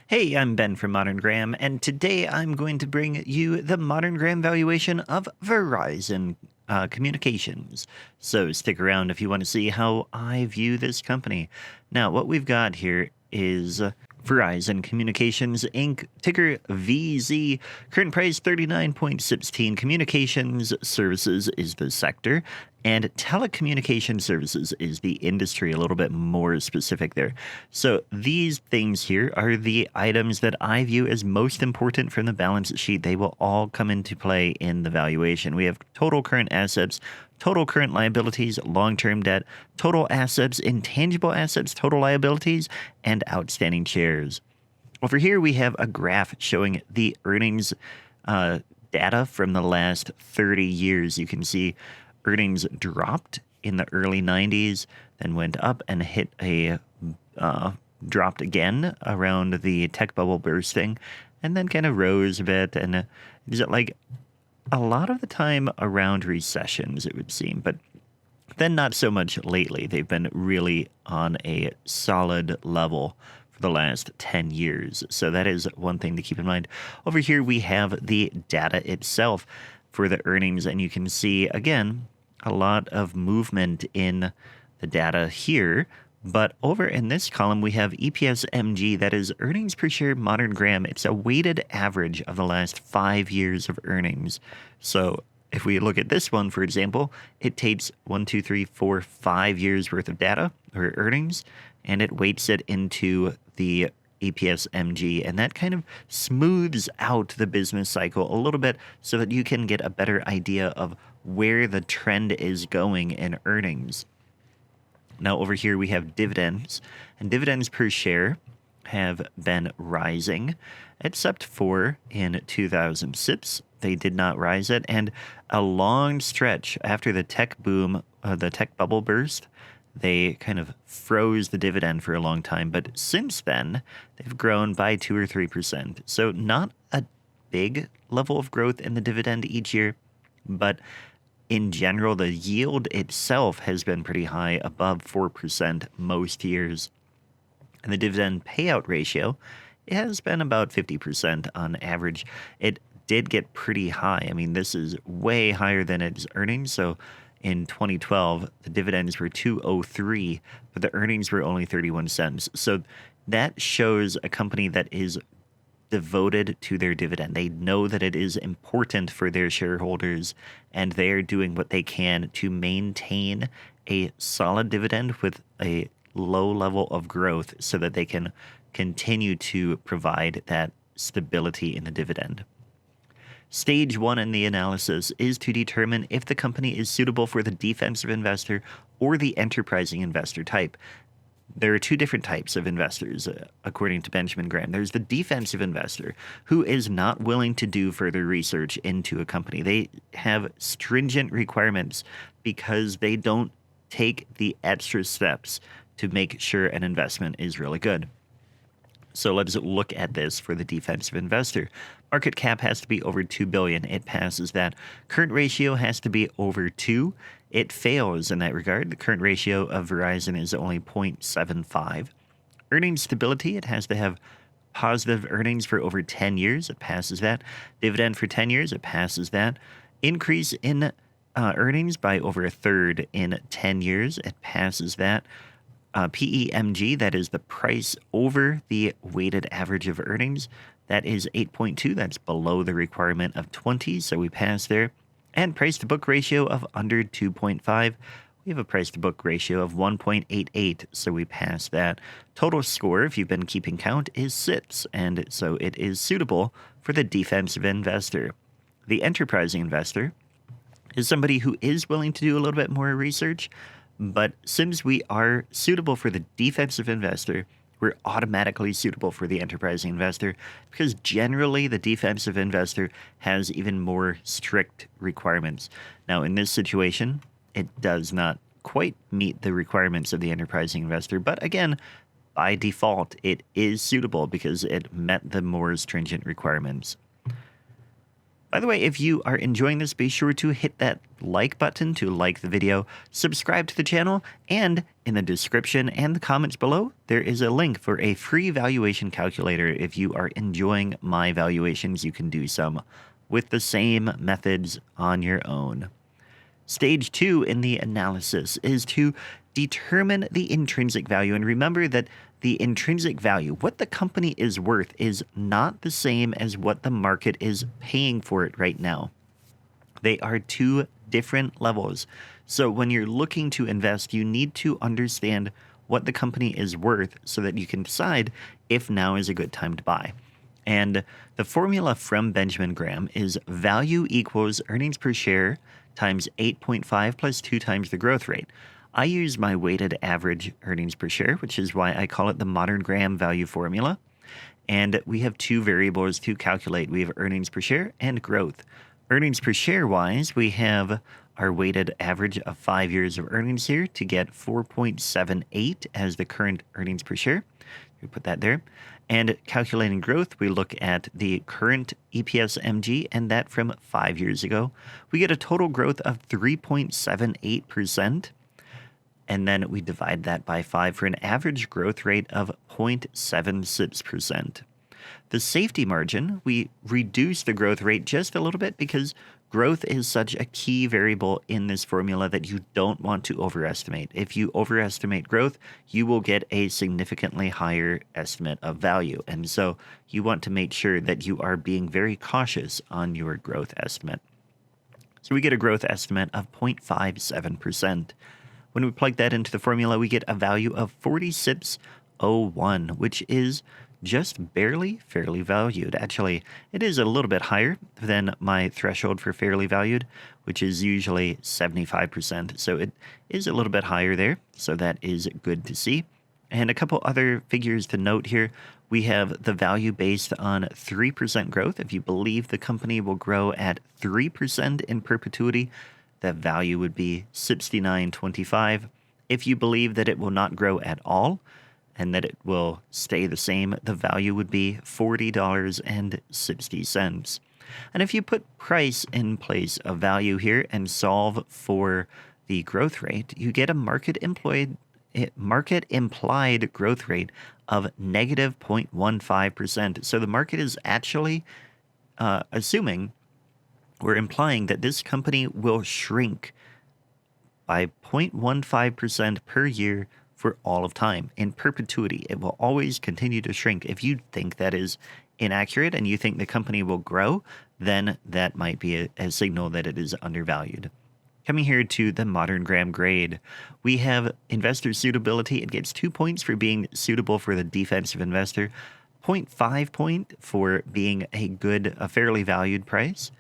Hey, I'm Ben from Modern Graham, and today I'm going to bring you the Modern Graham valuation of Verizon Communications. So stick around if you want to see how I view this company. Now, what we've got here is Verizon Communications Inc., ticker VZ, current price 39.16. Communications services is the sector, and telecommunication services is the industry, a little bit more specific there. So these things here are the items that I view as most important from the balance sheet. They will all come into play in the valuation. We have total current assets, total current liabilities, long-term debt, total assets, intangible assets, total liabilities, and outstanding shares. Over here, we have a graph showing the earnings data from the last 30 years. You can see earnings dropped in the early 90s, then went up and hit a dropped again around the tech bubble bursting, and then kind of rose a bit. And is it like a lot of the time around recessions, it would seem, but then not so much lately. They've been really on a solid level for the last 10 years. So that is one thing to keep in mind. Over here, we have the data itself for the earnings, and you can see, again, a lot of movement in the data here. But over in this column, we have EPS MG, that is earnings per share Modern Graham. It's a weighted average of the last 5 years of earnings. So if we look at this one, for example, it takes 5 years worth of data or earnings, and it weights it into the EPS MG, and that kind of smooths out the business cycle a little bit so that you can get a better idea of where the trend is going in earnings. Now over here we have dividends, and dividends per share have been rising, except for in 2006. They did not rise it, and a long stretch after the tech boom, the tech bubble burst, they kind of froze the dividend for a long time. But since then, they've grown by 2 or 3%. So not a big level of growth in the dividend each year, but in general, the yield itself has been pretty high, above 4% most years. And the dividend payout ratio, it has been about 50% on average. It did get pretty high. I mean, this is way higher than its earnings. So in 2012, the dividends were 203, but the earnings were only 31 cents. So that shows a company that is devoted to their dividend. They know that it is important for their shareholders, and they are doing what they can to maintain a solid dividend with a low level of growth so that they can continue to provide that stability in the dividend. Stage one in the analysis is to determine if the company is suitable for the defensive investor or the enterprising investor type. There are two different types of investors, according to Benjamin Graham. There's the defensive investor, who is not willing to do further research into a company. They have stringent requirements because they don't take the extra steps to make sure an investment is really good. So let's look at this for the defensive investor. Market cap has to be over $2 billion. It passes that. Current ratio has to be over 2. It fails in that regard. The current ratio of Verizon is only 0.75. Earnings stability, it has to have positive earnings for over 10 years. It passes that. Dividend for 10 years. It passes that. Increase in earnings by over a third in 10 years. It passes that. PEMG, that is the price over the weighted average of earnings. That is 8.2. That's below the requirement of 20, so we pass there. And price to book ratio of under 2.5. We have a price to book ratio of 1.88, so we pass that. Total score, if you've been keeping count, is 6, and so it is suitable for the defensive investor. The enterprising investor is somebody who is willing to do a little bit more research, but since we are suitable for the defensive investor, we're automatically suitable for the enterprising investor because generally the defensive investor has even more strict requirements. Now, in this situation, it does not quite meet the requirements of the enterprising investor, but again, by default, it is suitable because it met the more stringent requirements. By the way, if you are enjoying this, be sure to hit that like button to like the video, subscribe to the channel, and in the description and the comments below, there is a link for a free valuation calculator. If you are enjoying my valuations, you can do some with the same methods on your own. Stage 2 in the analysis is to determine the intrinsic value. And remember that the intrinsic value, what the company is worth, is not the same as what the market is paying for it right now. They are two different levels. So when you're looking to invest, you need to understand what the company is worth so that you can decide if now is a good time to buy. And the formula from Benjamin Graham is value equals earnings per share times 8.5 plus 2 times the growth rate. I use my weighted average earnings per share, which is why I call it the modern Graham value formula. And we have two variables to calculate. We have earnings per share and growth. Earnings per share wise, we have our weighted average of 5 years of earnings here to get 4.78 as the current earnings per share. We put that there. And calculating growth, we look at the current EPS MG and that from 5 years ago. We get a total growth of 3.78%. And then we divide that by 5 for an average growth rate of 0.76%. The safety margin, we reduce the growth rate just a little bit because growth is such a key variable in this formula that you don't want to overestimate. If you overestimate growth, you will get a significantly higher estimate of value. And so you want to make sure that you are being very cautious on your growth estimate. So we get a growth estimate of 0.57%. When we plug that into the formula, we get a value of 46.01, which is just barely fairly valued. Actually, it is a little bit higher than my threshold for fairly valued, which is usually 75%. So it is a little bit higher there. So that is good to see. And a couple other figures to note here. We have the value based on 3% growth. If you believe the company will grow at 3% in perpetuity, that value would be $69.25. If you believe that it will not grow at all and that it will stay the same, the value would be $40.60. And if you put price in place of value here and solve for the growth rate, you get a market implied growth rate of negative 0.15%. So the market is actually we're implying that this company will shrink by 0.15% per year for all of time. In perpetuity, it will always continue to shrink. If you think that is inaccurate and you think the company will grow, then that might be a signal that it is undervalued. Coming here to the modern Graham grade, we have investor suitability. It gets 2 points for being suitable for the defensive investor, 0.5 point for being a fairly valued price,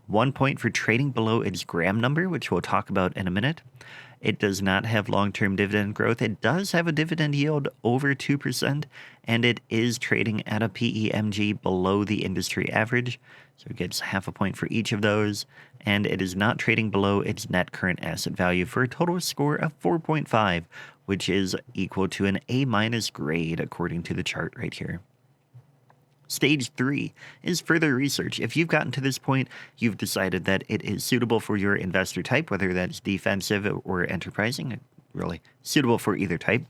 1 point for trading below its Graham number, which we'll talk about in a minute. It does not have long-term dividend growth. It does have a dividend yield over 2%, and it is trading at a PEMG below the industry average. So it gets half a point for each of those, and it is not trading below its net current asset value for a total score of 4.5, which is equal to an A- grade according to the chart right here. Stage 3 is further research. If you've gotten to this point, you've decided that it is suitable for your investor type, whether that's defensive or enterprising, really suitable for either type.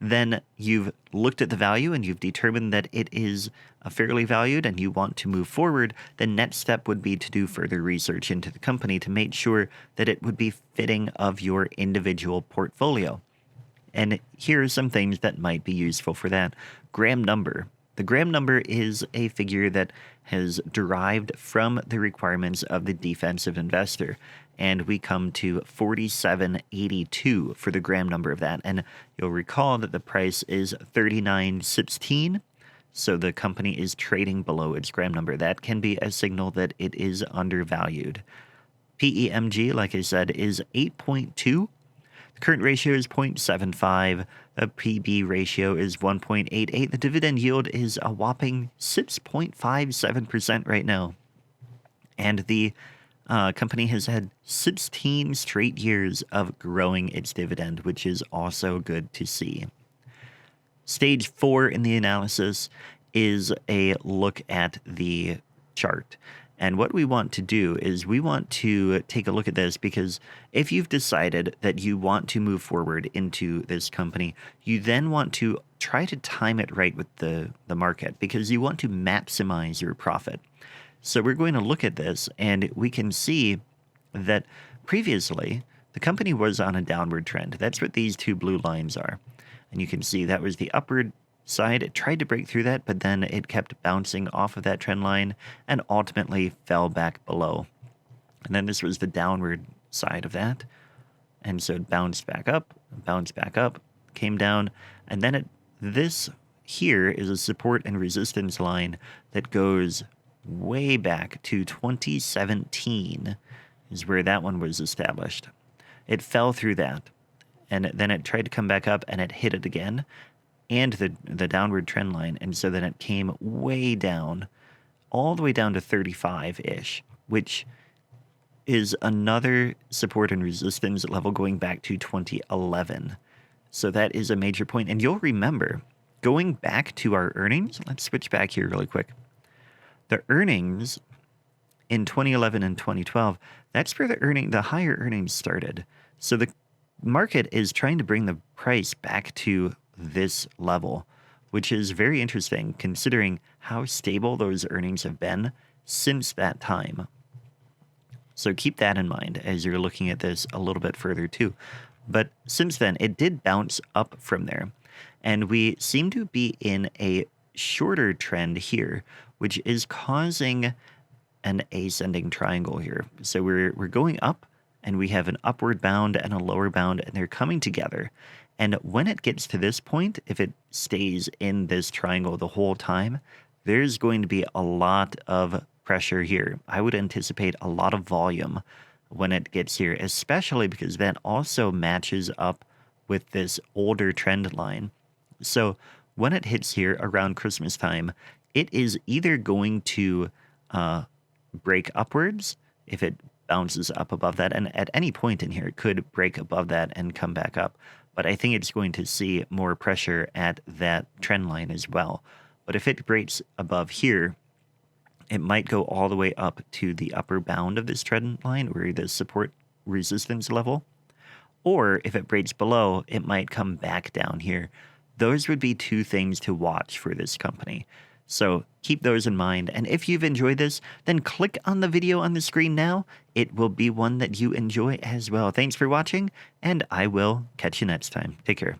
Then you've looked at the value and you've determined that it is fairly valued and you want to move forward. The next step would be to do further research into the company to make sure that it would be fitting of your individual portfolio. And here are some things that might be useful for that. Graham number. The Graham number is a figure that has derived from the requirements of the defensive investor. And we come to 47.82 for the Graham number of that. And you'll recall that the price is 39.16. So the company is trading below its Graham number. That can be a signal that it is undervalued. PEMG, like I said, is 8.2. The current ratio is 0.75. The PB ratio is 1.88. The dividend yield is a whopping 6.57% right now. And the company has had 16 straight years of growing its dividend, which is also good to see. Stage 4 in the analysis is a look at the chart. And what we want to do is we want to take a look at this, because if you've decided that you want to move forward into this company, you then want to try to time it right with the market, because you want to maximize your profit. So we're going to look at this, and we can see that previously the company was on a downward trend. That's what these two blue lines are. And you can see that was the upward side. It tried to break through that, but then it kept bouncing off of that trend line and ultimately fell back below. And then this was the downward side of that. And so it bounced back up, came down, and then this here is a support and resistance line that goes way back to 2017 is where that one was established. It fell through that, and then it tried to come back up, and it hit it again, and the downward trend line, and so then it came way down, all the way down to 35-ish, which is another support and resistance level going back to 2011. So that is a major point. And you'll remember, going back to our earnings, let's switch back here really quick. The earnings in 2011 and 2012, that's where the higher earnings started. So the market is trying to bring the price back to this level, which is very interesting considering how stable those earnings have been since that time. So keep that in mind as you're looking at this a little bit further too. But since then, it did bounce up from there. And we seem to be in a shorter trend here, which is causing an ascending triangle here. So we're going up, and we have an upward bound and a lower bound, and they're coming together. And when it gets to this point, if it stays in this triangle the whole time, there's going to be a lot of pressure here. I would anticipate a lot of volume when it gets here, especially because that also matches up with this older trend line. So when it hits here around Christmas time, it is either going to break upwards if it bounces up above that, and at any point in here it could break above that and come back up. But I think it's going to see more pressure at that trend line as well. But if it breaks above here, it might go all the way up to the upper bound of this trend line, or the support resistance level. Or if it breaks below, it might come back down here. Those would be two things to watch for this company. So keep those in mind. And if you've enjoyed this, then click on the video on the screen now. It will be one that you enjoy as well. Thanks for watching, and I will catch you next time. Take care.